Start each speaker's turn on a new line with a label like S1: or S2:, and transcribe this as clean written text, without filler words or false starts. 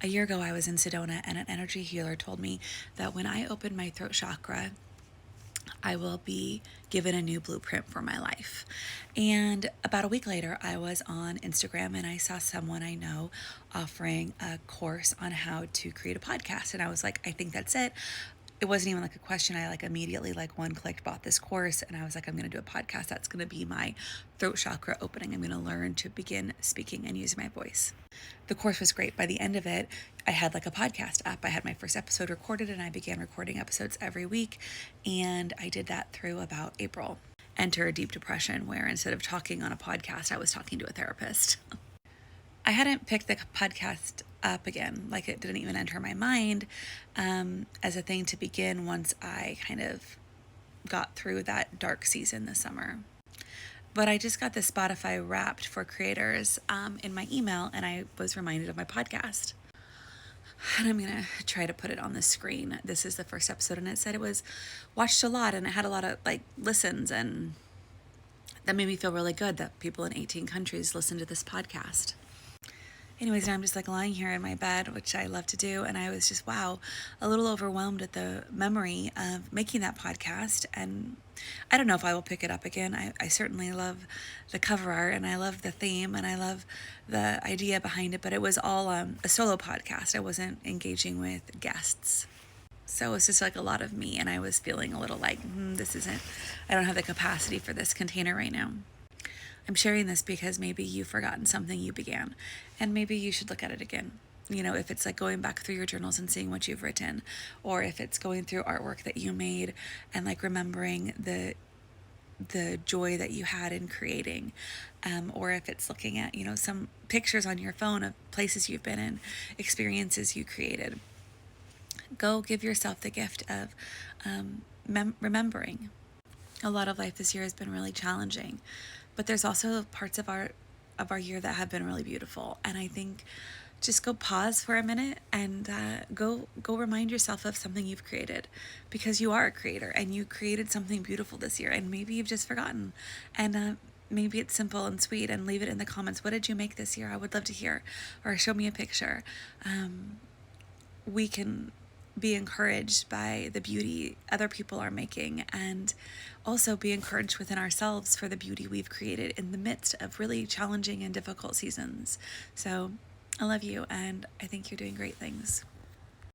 S1: A year ago, I was in Sedona, and an energy healer told me that when I open my throat chakra, I will be given a new blueprint for my life. And about a week later, I was on Instagram and I saw someone I know offering a course on how to create a podcast. And I was like, I think that's it. It wasn't even like a question. I like immediately like one clicked, bought this course, and I was like, I'm going to do a podcast. That's going to be my throat chakra opening. I'm going to learn to begin speaking and using my voice. The course was great. By the end of it, I had like a podcast up. I had my first episode recorded and I began recording episodes every week. And I did that through about April. Enter a deep depression where instead of talking on a podcast, I was talking to a therapist. I hadn't picked the podcast up again, like it didn't even enter my mind as a thing to begin once I kind of got through that dark season this summer. But I just got this Spotify Wrapped for creators in my email, and I was reminded of my podcast. And I'm going to try to put it on the screen. This is the first episode, and it said it was watched a lot, and it had a lot of like listens, and that made me feel really good that people in 18 countries listen to this podcast. Anyways, now I'm just like lying here in my bed, which I love to do, and I was just, wow, a little overwhelmed at the memory of making that podcast. And I don't know if I will pick it up again. I certainly love the cover art, and I love the theme, and I love the idea behind it, but it was all a solo podcast. I wasn't engaging with guests. So it was just like a lot of me, and I was feeling a little like, I don't have the capacity for this container right now. I'm sharing this because maybe you've forgotten something you began, and maybe you should look at it again. You know, if it's like going back through your journals and seeing what you've written, or if it's going through artwork that you made and like remembering the joy that you had in creating, or if it's looking at, you know, some pictures on your phone of places you've been in, experiences you created. Go give yourself the gift of remembering. A lot of life this year has been really challenging, but there's also parts of our year that have been really beautiful. And I think just go pause for a minute and go remind yourself of something you've created, because you are a creator and you created something beautiful this year, and maybe you've just forgotten. And maybe it's simple and sweet, and leave it in the comments. What did you make this year? I would love to hear, or show me a picture. We can be encouraged by the beauty other people are making, and also be encouraged within ourselves for the beauty we've created in the midst of really challenging and difficult seasons. So I love you, and I think you're doing great things.